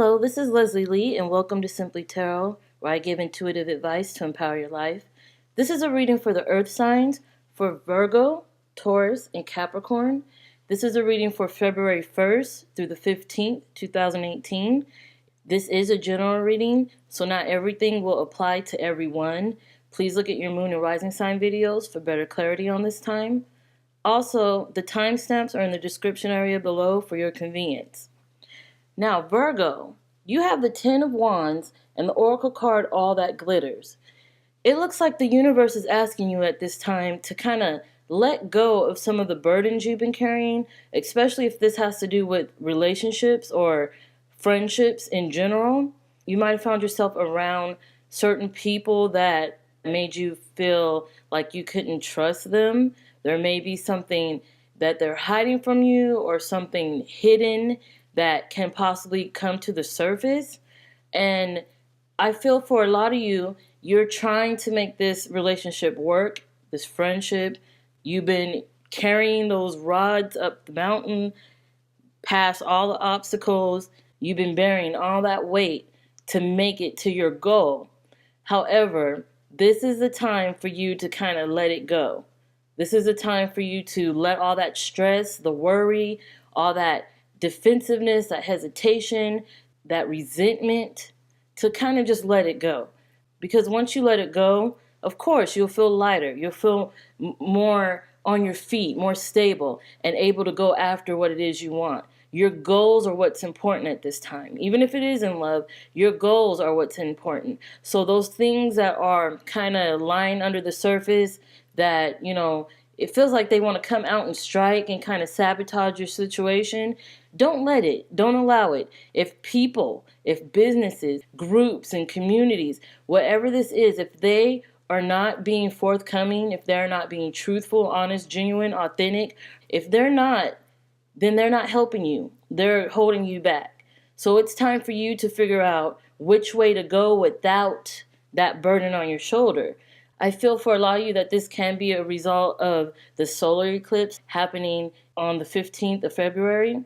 Hello, this is Leslie Lee, and welcome to Simply Tarot, where I give intuitive advice to empower your life. This is a reading for the earth signs for Virgo, Taurus, and Capricorn. This is a reading for February 1st through the 15th, 2018. This is a general reading, so not everything will apply to everyone. Please look at your moon and rising sign videos for better clarity on this time. Also, the timestamps are in the description area below for your convenience. Now, Virgo, you have the Ten of Wands and the Oracle card, All That Glitters. It looks like the universe is asking you at this time to kind of let go of some of the burdens you've been carrying, especially if this has to do with relationships or friendships in general. You might have found yourself around certain people that made you feel like you couldn't trust them. There may be something that they're hiding from you or something hidden that can possibly come to the surface. And I feel for a lot of you, you're trying to make this relationship work, this friendship. You've been carrying those rods up the mountain, past all the obstacles. You've been bearing all that weight to make it to your goal. However, this is the time for you to kind of let it go. This is a time for you to let all that stress, the worry, all that defensiveness, that hesitation, that resentment, to kind of just let it go. Because once you let it go, of course, you'll feel lighter. You'll feel more on your feet, more stable, and able to go after what it is you want. Your goals are what's important at this time. Even if it is in love, your goals are what's important. So those things that are kind of lying under the surface that, it feels like they want to come out and strike and kind of sabotage your situation, don't let it. Don't allow it. If people, if businesses, groups, and communities, whatever this is, if they are not being forthcoming, if they're not being truthful, honest, genuine, authentic, if they're not, then they're not helping you. They're holding you back. So it's time for you to figure out which way to go without that burden on your shoulder. I feel for a lot of you that this can be a result of the solar eclipse happening on the 15th of February.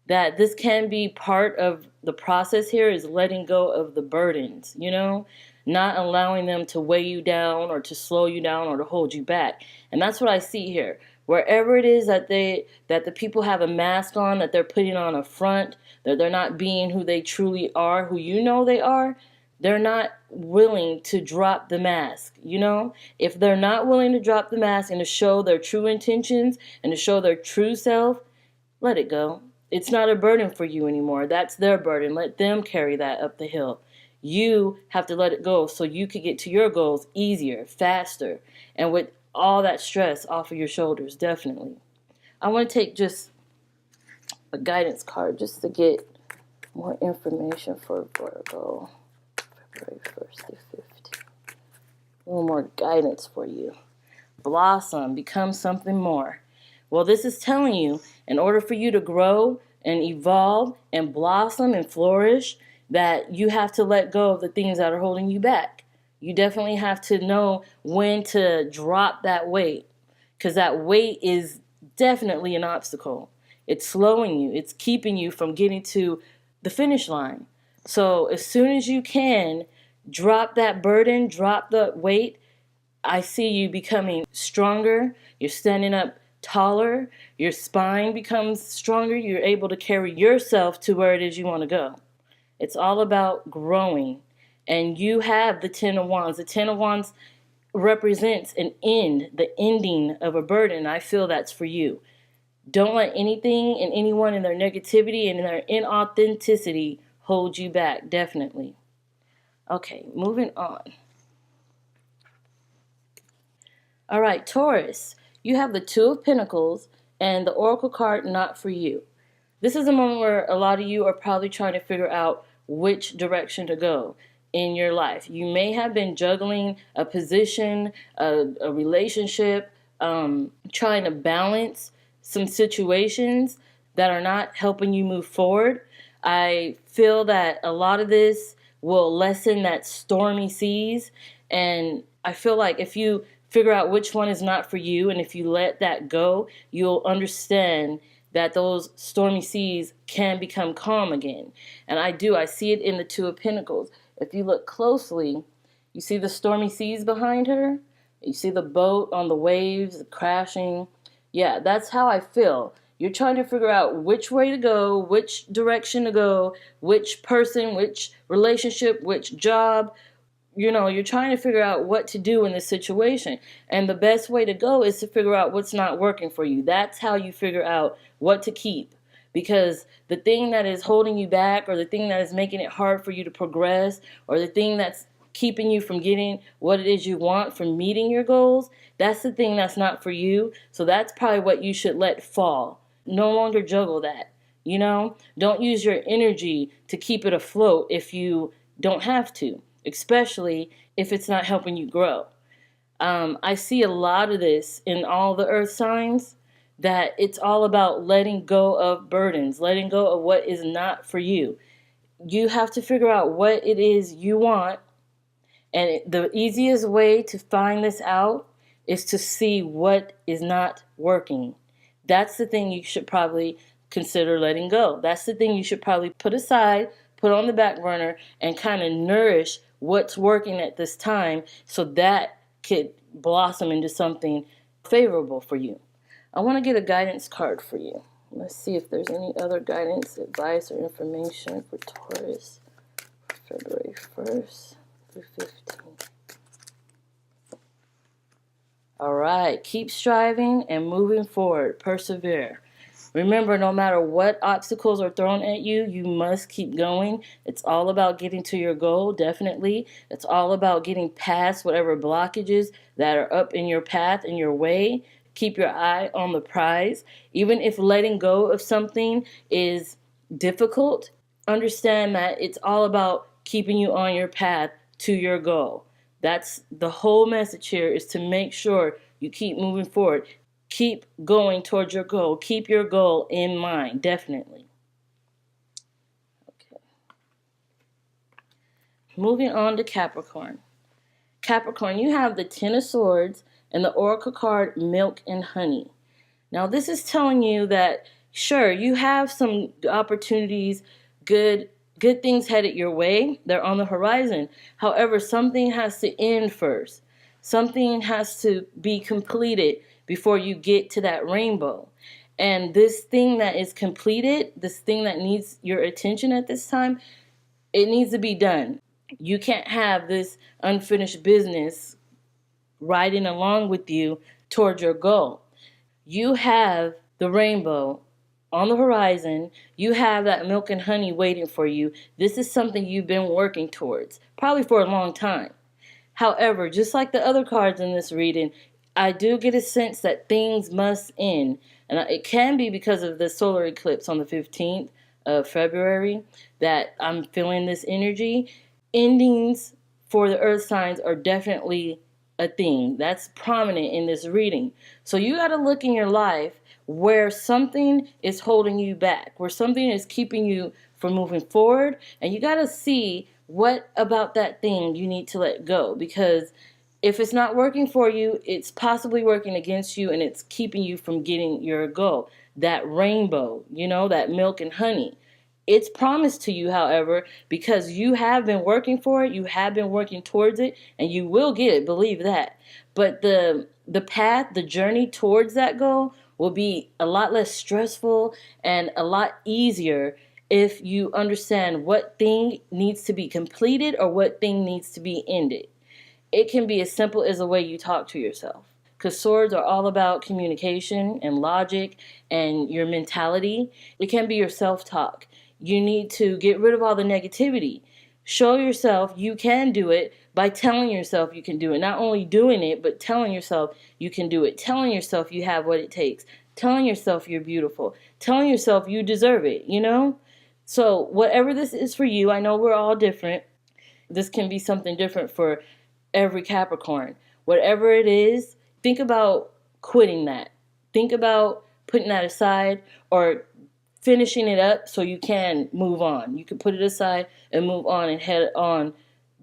That this can be part of the process here is letting go of the burdens, not allowing them to weigh you down or to slow you down or to hold you back. And that's what I see here. Wherever it is that the people have a mask on, that they're putting on a front, that they're not being who they truly are, who they are, they're not willing to drop the mask, If they're not willing to drop the mask and to show their true intentions and to show their true self, let it go. It's not a burden for you anymore. That's their burden. Let them carry that up the hill. You have to let it go so you can get to your goals easier, faster, and with all that stress off of your shoulders, definitely. I want to take just a guidance card just to get more information for Virgo. February 1st to 15th. A little more guidance for you. Blossom, become something more. Well, this is telling you, in order for you to grow and evolve and blossom and flourish, that you have to let go of the things that are holding you back. You definitely have to know when to drop that weight, because that weight is definitely an obstacle. It's slowing you. It's keeping you from getting to the finish line. So as soon as you can, drop that burden, drop the weight. I see you becoming stronger. You're standing up taller. Your spine becomes stronger. You're able to carry yourself to where it is you want to go. It's all about growing. And you have the Ten of Wands. The Ten of Wands represents an end, the ending of a burden. I feel that's for you. Don't let anything and anyone in their negativity and in their inauthenticity hold you back, definitely. Okay, moving on. All right, Taurus, you have the Two of Pentacles and the Oracle card, Not For You. This is a moment where a lot of you are probably trying to figure out which direction to go in your life. You may have been juggling a position, a relationship, trying to balance some situations that are not helping you move forward. I feel that a lot of this will lessen that stormy seas. And I feel like if you figure out which one is not for you and if you let that go, you'll understand that those stormy seas can become calm again. And I see it in the Two of Pentacles. If you look closely, you see the stormy seas behind her. You see the boat on the waves crashing. Yeah, that's how I feel. You're trying to figure out which way to go, which direction to go, which person, which relationship, which job. You're trying to figure out what to do in this situation. And the best way to go is to figure out what's not working for you. That's how you figure out what to keep. Because the thing that is holding you back, or the thing that is making it hard for you to progress, or the thing that's keeping you from getting what it is you want, from meeting your goals, that's the thing that's not for you. So that's probably what you should let fall. No longer juggle that. Don't use your energy to keep it afloat if you don't have to, especially if it's not helping you grow. I see a lot of this in all the earth signs, that it's all about letting go of burdens, letting go of what is not for you. You have to figure out what it is you want. And the easiest way to find this out is to see what is not working. That's the thing you should probably consider letting go. That's the thing you should probably put aside, put on the back burner, and kind of nourish what's working at this time, so that could blossom into something favorable for you. I want to get a guidance card for you. Let's see if there's any other guidance, advice, or information for Taurus for February 1st through 15th. All right, keep striving and moving forward. Persevere. Remember, no matter what obstacles are thrown at you, you must keep going. It's all about getting to your goal, definitely. It's all about getting past whatever blockages that are up in your path, in your way. Keep your eye on the prize. Even if letting go of something is difficult, understand that it's all about keeping you on your path to your goal. That's the whole message here, is to make sure you keep moving forward. Keep going towards your goal. Keep your goal in mind, definitely. Okay. Moving on to Capricorn. Capricorn, you have the Ten of Swords and the Oracle card, Milk and Honey. Now, this is telling you that, sure, you have some opportunities, good things headed your way. They're on the horizon. However, something has to end first. Something has to be completed before you get to that rainbow. And this thing that is completed, this thing that needs your attention at this time, it needs to be done. You can't have this unfinished business riding along with you towards your goal. You have the rainbow on the horizon. You have that milk and honey waiting for you. This is something you've been working towards, probably for a long time. However, just like the other cards in this reading, I do get a sense that things must end. And it can be because of the solar eclipse on the 15th of February that I'm feeling this energy. Endings for the earth signs are definitely a thing that's prominent in this reading. So you got to look in your life where something is holding you back, where something is keeping you from moving forward, and you got to see what about that thing you need to let go, because if it's not working for you, it's possibly working against you, and it's keeping you from getting your goal. That rainbow, that milk and honey. It's promised to you, however, because you have been working for it, you have been working towards it, and you will get it, believe that. But the path, the journey towards that goal will be a lot less stressful and a lot easier if you understand what thing needs to be completed or what thing needs to be ended. It can be as simple as the way you talk to yourself, because swords are all about communication and logic and your mentality. It can be your self-talk. You need to get rid of all the negativity. Show yourself you can do it by telling yourself you can do it. Not only doing it, but telling yourself you can do it. Telling yourself you have what it takes. Telling yourself you're beautiful. Telling yourself you deserve it, So whatever this is for you, I know we're all different. This can be something different for every Capricorn. Whatever it is, think about quitting that. Think about putting that aside or finishing it up so you can move on. You can put it aside and move on and head on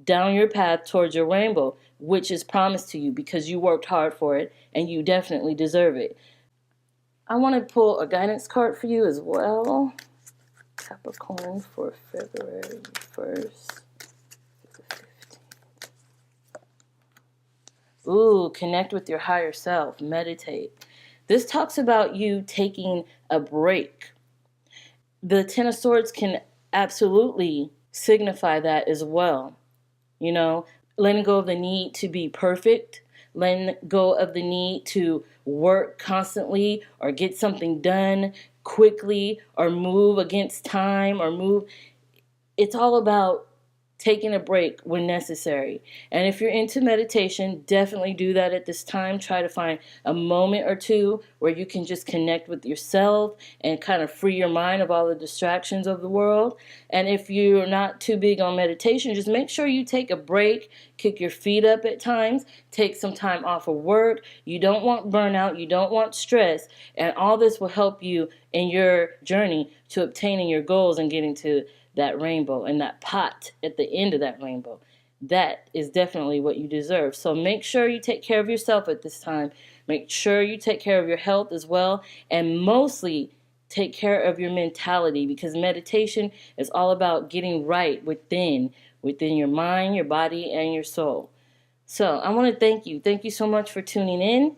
down your path towards your rainbow, which is promised to you because you worked hard for it and you definitely deserve it. I want to pull a guidance card for you as well. Capricorn for February 1st to the 15th. Ooh, connect with your higher self. Meditate. This talks about you taking a break. The Ten of Swords can absolutely signify that as well. You know, letting go of the need to be perfect, letting go of the need to work constantly or get something done quickly or move against time or move. It's all about taking a break when necessary. And if you're into meditation, definitely do that at this time. Try to find a moment or two where you can just connect with yourself and kind of free your mind of all the distractions of the world. And if you're not too big on meditation, just make sure you take a break, kick your feet up at times, take some time off of work. You don't want burnout, you don't want stress, and all this will help you in your journey to obtaining your goals and getting to that rainbow and that pot at the end of that rainbow. That is definitely what you deserve. So make sure you take care of yourself at this time. Make sure you take care of your health as well. And mostly take care of your mentality, because meditation is all about getting right within your mind, your body, and your soul. So I want to thank you. Thank you so much for tuning in.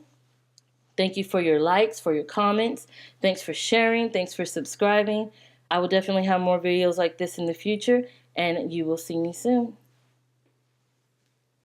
Thank you for your likes, for your comments. Thanks for sharing. Thanks for subscribing. I will definitely have more videos like this in the future, and you will see me soon.